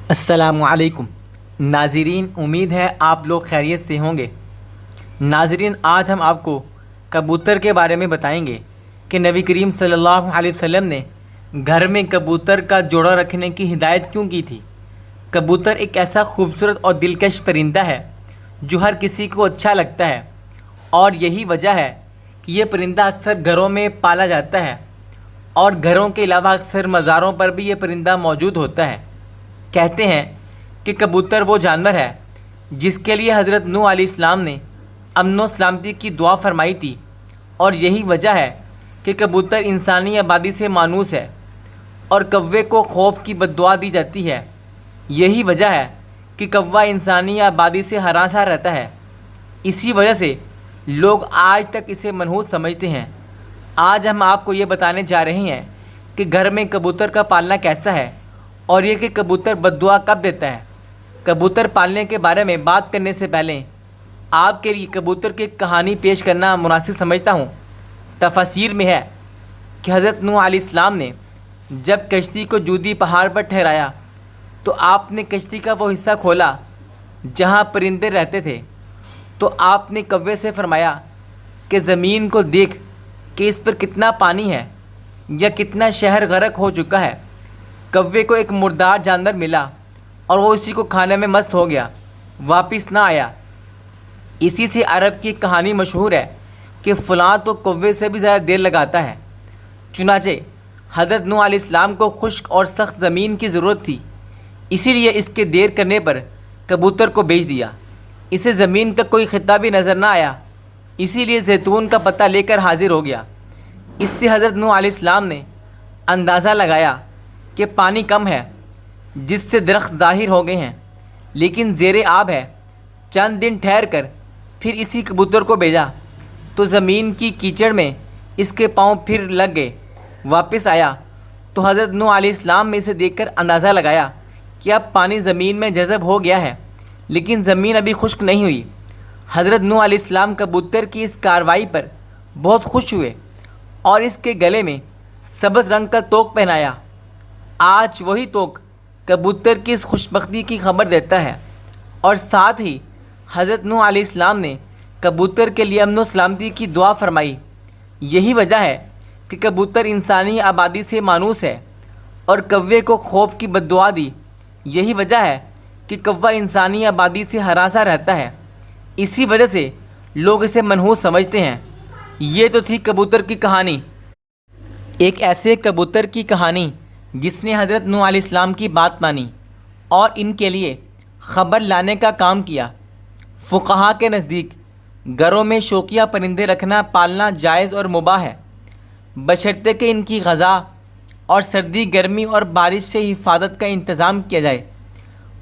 السلام علیکم ناظرین، امید ہے آپ لوگ خیریت سے ہوں گے۔ ناظرین، آج ہم آپ کو کبوتر کے بارے میں بتائیں گے کہ نبی کریم صلی اللہ علیہ وسلم نے گھر میں کبوتر کا جوڑا رکھنے کی ہدایت کیوں کی تھی۔ کبوتر ایک ایسا خوبصورت اور دلکش پرندہ ہے جو ہر کسی کو اچھا لگتا ہے، اور یہی وجہ ہے کہ یہ پرندہ اکثر گھروں میں پالا جاتا ہے، اور گھروں کے علاوہ اکثر مزاروں پر بھی یہ پرندہ موجود ہوتا ہے۔ کہتے ہیں کہ کبوتر وہ جانور ہے جس کے لیے حضرت نوح علیہ السلام نے امن و سلامتی کی دعا فرمائی تھی، اور یہی وجہ ہے کہ کبوتر انسانی آبادی سے مانوس ہے اور کوے کو خوف کی بد دعا دی جاتی ہے۔ یہی وجہ ہے کہ کوا انسانی آبادی سے ہراساں رہتا ہے، اسی وجہ سے لوگ آج تک اسے منحوس سمجھتے ہیں۔ آج ہم آپ کو یہ بتانے جا رہے ہیں کہ گھر میں کبوتر کا پالنا کیسا ہے، اور یہ کہ کبوتر بد دعا کب دیتا ہے۔ کبوتر پالنے کے بارے میں بات کرنے سے پہلے آپ کے لیے کبوتر کی ایک کہانی پیش کرنا مناسب سمجھتا ہوں۔ تفاسیر میں ہے کہ حضرت نوح علیہ السلام نے جب کشتی کو جودی پہاڑ پر ٹھہرایا تو آپ نے کشتی کا وہ حصہ کھولا جہاں پرندے رہتے تھے، تو آپ نے کوے سے فرمایا کہ زمین کو دیکھ کہ اس پر کتنا پانی ہے یا کتنا شہر غرق ہو چکا ہے۔ کوے کو ایک مردار جانور ملا اور وہ اسی کو کھانے میں مست ہو گیا، واپس نہ آیا۔ اسی سے عرب کی کہانی مشہور ہے کہ فلاں تو کوے سے بھی زیادہ دیر لگاتا ہے۔ چنانچہ حضرت نوح علیہ السلام کو خشک اور سخت زمین کی ضرورت تھی، اسی لیے اس کے دیر کرنے پر کبوتر کو بھیج دیا۔ اسے زمین کا کوئی خطہ بھی نظر نہ آیا، اسی لیے زیتون کا پتہ لے کر حاضر ہو گیا۔ اس سے حضرت نوح علیہ السلام نے اندازہ لگایا کہ پانی کم ہے، جس سے درخت ظاہر ہو گئے ہیں، لیکن زیر آب ہے۔ چند دن ٹھہر کر پھر اسی کبوتر کو بھیجا تو زمین کی کیچڑ میں اس کے پاؤں پھر لگ گئے۔ واپس آیا تو حضرت نوح علیہ السلام نے اسے دیکھ کر اندازہ لگایا کہ اب پانی زمین میں جذب ہو گیا ہے، لیکن زمین ابھی خشک نہیں ہوئی۔ حضرت نوح علیہ السلام کبوتر کی اس کارروائی پر بہت خوش ہوئے اور اس کے گلے میں سبز رنگ کا توق پہنایا۔ آج وہی توق کبوتر کی اس خوشبختی کی خبر دیتا ہے، اور ساتھ ہی حضرت نوح علیہ السلام نے کبوتر کے لیے امن و سلامتی کی دعا فرمائی۔ یہی وجہ ہے کہ کبوتر انسانی آبادی سے مانوس ہے اور کوے کو خوف کی بد دعا دی۔ یہی وجہ ہے کہ کوا انسانی آبادی سے ہراساں رہتا ہے، اسی وجہ سے لوگ اسے منحوس سمجھتے ہیں۔ یہ تو تھی کبوتر کی کہانی۔ ایک ایسے کبوتر کی کہانی جس نے حضرت نوح علیہ السلام کی بات مانی اور ان کے لیے خبر لانے کا کام کیا۔ فقہا کے نزدیک گھروں میں شوقیہ پرندے رکھنا پالنا جائز اور مباح ہے، بشرطے کہ ان کی غذا اور سردی گرمی اور بارش سے حفاظت کا انتظام کیا جائے،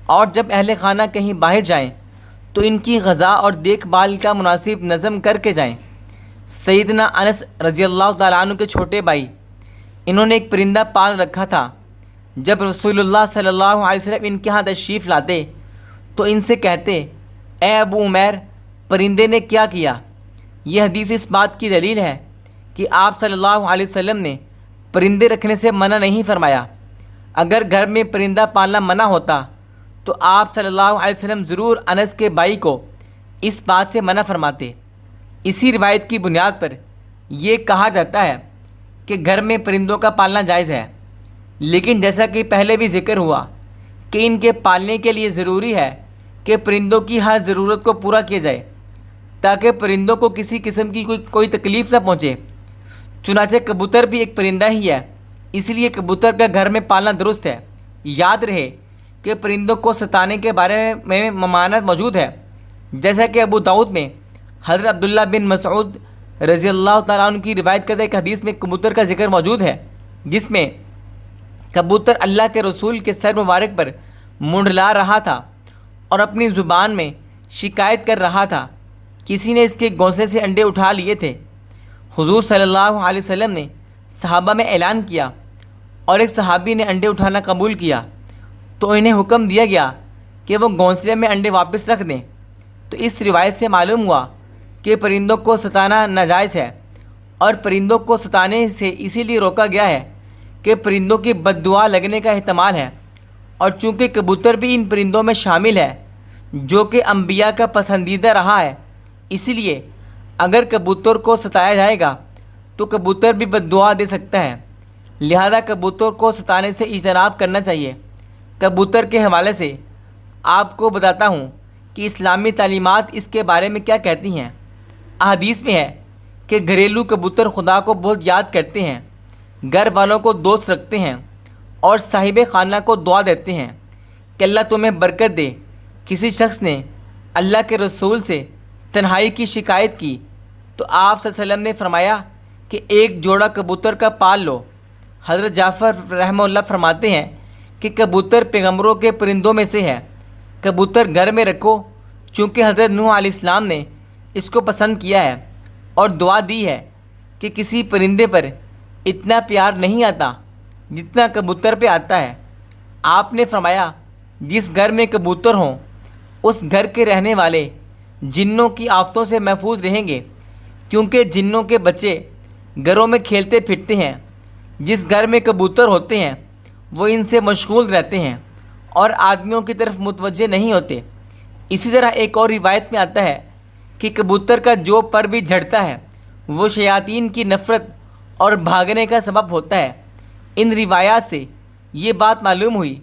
اور جب اہل خانہ کہیں باہر جائیں تو ان کی غذا اور دیکھ بھال کا مناسب نظم کر کے جائیں۔ سیدنا انس رضی اللہ تعالیٰ عنہ کے چھوٹے بھائی، انہوں نے ایک پرندہ پال رکھا تھا۔ جب رسول اللہ صلی اللہ علیہ وسلم ان کے ہاں تشریف لاتے تو ان سے کہتے، اے ابو عمیر، پرندے نے کیا کیا؟ یہ حدیث اس بات کی دلیل ہے کہ آپ صلی اللہ علیہ وسلم نے پرندے رکھنے سے منع نہیں فرمایا۔ اگر گھر میں پرندہ پالنا منع ہوتا تو آپ صلی اللہ علیہ وسلم ضرور انس کے بھائی کو اس بات سے منع فرماتے۔ اسی روایت کی بنیاد پر یہ کہا جاتا ہے کہ گھر میں پرندوں کا پالنا جائز ہے، لیکن جیسا کہ پہلے بھی ذکر ہوا کہ ان کے پالنے کے لیے ضروری ہے کہ پرندوں کی ہر ضرورت کو پورا کیا جائے تاکہ پرندوں کو کسی قسم کی کوئی تکلیف نہ پہنچے۔ چنانچہ کبوتر بھی ایک پرندہ ہی ہے، اس لیے کبوتر کا گھر میں پالنا درست ہے۔ یاد رہے کہ پرندوں کو ستانے کے بارے میں ممانعت موجود ہے، جیسا کہ ابو داؤد میں حضرت عبداللہ بن مسعود رضی اللہ تعالیٰ عنہ کی روایت کردہ ایک حدیث میں کبوتر کا ذکر موجود ہے، جس میں کبوتر اللہ کے رسول کے سر مبارک پر منڈلا رہا تھا اور اپنی زبان میں شکایت کر رہا تھا۔ کسی نے اس کے گھونسلے سے انڈے اٹھا لیے تھے۔ حضور صلی اللہ علیہ وسلم نے صحابہ میں اعلان کیا اور ایک صحابی نے انڈے اٹھانا قبول کیا تو انہیں حکم دیا گیا کہ وہ گھونسلے میں انڈے واپس رکھ دیں۔ تو اس روایت سے معلوم ہوا کہ پرندوں کو ستانا ناجائز ہے، اور پرندوں کو ستانے سے اسی لیے روکا گیا ہے کہ پرندوں کی بد دعا لگنے کا احتمال ہے، اور چونکہ کبوتر بھی ان پرندوں میں شامل ہے جو کہ انبیاء کا پسندیدہ رہا ہے، اسی لیے اگر کبوتر کو ستایا جائے گا تو کبوتر بھی بد دعا دے سکتا ہے، لہذا کبوتر کو ستانے سے اجتناب کرنا چاہیے۔ کبوتر کے حوالے سے آپ کو بتاتا ہوں کہ اسلامی تعلیمات اس کے بارے میں کیا کہتی ہیں۔ احادیث میں ہے کہ گھریلو کبوتر خدا کو بہت یاد کرتے ہیں، گھر والوں کو دوست رکھتے ہیں اور صاحب خانہ کو دعا دیتے ہیں کہ اللہ تمہیں برکت دے۔ کسی شخص نے اللہ کے رسول سے تنہائی کی شکایت کی تو آپ صلی اللہ علیہ وسلم نے فرمایا کہ ایک جوڑا کبوتر کا پال لو۔ حضرت جعفر رحمہ اللہ فرماتے ہیں کہ کبوتر پیغمبروں کے پرندوں میں سے ہے، کبوتر گھر میں رکھو، چونکہ حضرت نوح علیہ السلام نے اس کو پسند کیا ہے اور دعا دی ہے کہ کسی پرندے پر اتنا پیار نہیں آتا جتنا کبوتر پہ آتا ہے۔ آپ نے فرمایا جس گھر میں کبوتر ہوں اس گھر کے رہنے والے جنوں کی آفتوں سے محفوظ رہیں گے، کیونکہ جنوں کے بچے گھروں میں کھیلتے پھرتے ہیں۔ جس گھر میں کبوتر ہوتے ہیں وہ ان سے مشغول رہتے ہیں اور آدمیوں کی طرف متوجہ نہیں ہوتے۔ اسی طرح ایک اور روایت میں آتا ہے کہ کبوتر کا جو پر بھی جھڑتا ہے وہ شیاطین کی نفرت اور بھاگنے کا سبب ہوتا ہے۔ ان روایات سے یہ بات معلوم ہوئی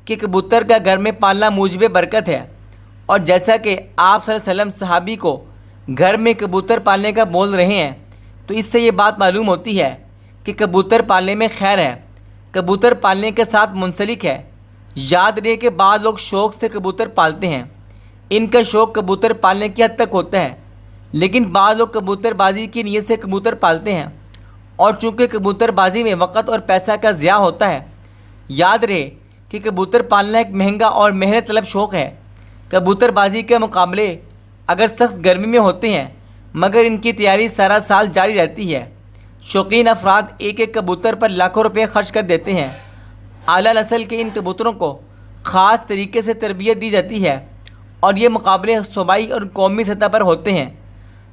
کہ کبوتر کا گھر میں پالنا موجب برکت ہے، اور جیسا کہ آپ صلی اللہ علیہ وسلم صحابی کو گھر میں کبوتر پالنے کا بول رہے ہیں تو اس سے یہ بات معلوم ہوتی ہے کہ کبوتر پالنے میں خیر ہے، کبوتر پالنے کے ساتھ منسلک ہے۔ یاد رہے کہ بعض لوگ شوق سے کبوتر پالتے ہیں، ان کا شوق کبوتر پالنے کی حد تک ہوتا ہے، لیکن بعض لوگ کبوتر بازی کی نیت سے کبوتر پالتے ہیں، اور چونکہ کبوتر بازی میں وقت اور پیسہ کا ضیاع ہوتا ہے۔ یاد رہے کہ کبوتر پالنا ایک مہنگا اور محنت طلب شوق ہے۔ کبوتر بازی کے مقابلے اگر سخت گرمی میں ہوتے ہیں مگر ان کی تیاری سارا سال جاری رہتی ہے۔ شوقین افراد ایک ایک کبوتر پر لاکھوں روپے خرچ کر دیتے ہیں۔ اعلیٰ نسل کے ان کبوتروں کو خاص طریقے سے تربیت دی جاتی ہے اور یہ مقابلے صوبائی اور قومی سطح پر ہوتے ہیں۔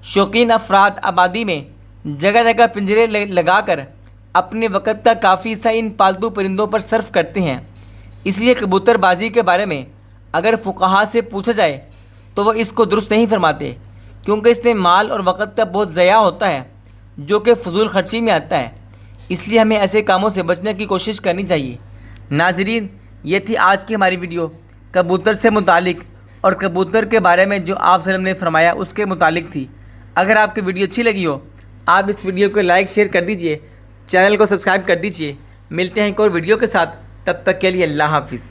شوقین افراد آبادی میں جگہ جگہ پنجرے لگا کر اپنے وقت کا کافی حصہ ان پالتو پرندوں پر صرف کرتے ہیں۔ اس لیے کبوتر بازی کے بارے میں اگر فقہا سے پوچھا جائے تو وہ اس کو درست نہیں فرماتے، کیونکہ اس میں مال اور وقت کا بہت ضیاع ہوتا ہے جو کہ فضول خرچی میں آتا ہے۔ اس لیے ہمیں ایسے کاموں سے بچنے کی کوشش کرنی چاہیے۔ ناظرین، یہ تھی آج کی ہماری ویڈیو کبوتر سے متعلق، اور کبوتر کے بارے میں جو آپ صلی اللہ علیہ وسلم نے فرمایا اس کے متعلق تھی۔ اگر آپ کی ویڈیو اچھی لگی ہو آپ اس ویڈیو کو لائک شیئر کر دیجئے، چینل کو سبسکرائب کر دیجئے۔ ملتے ہیں ایک اور ویڈیو کے ساتھ، تب تک کے لیے اللہ حافظ۔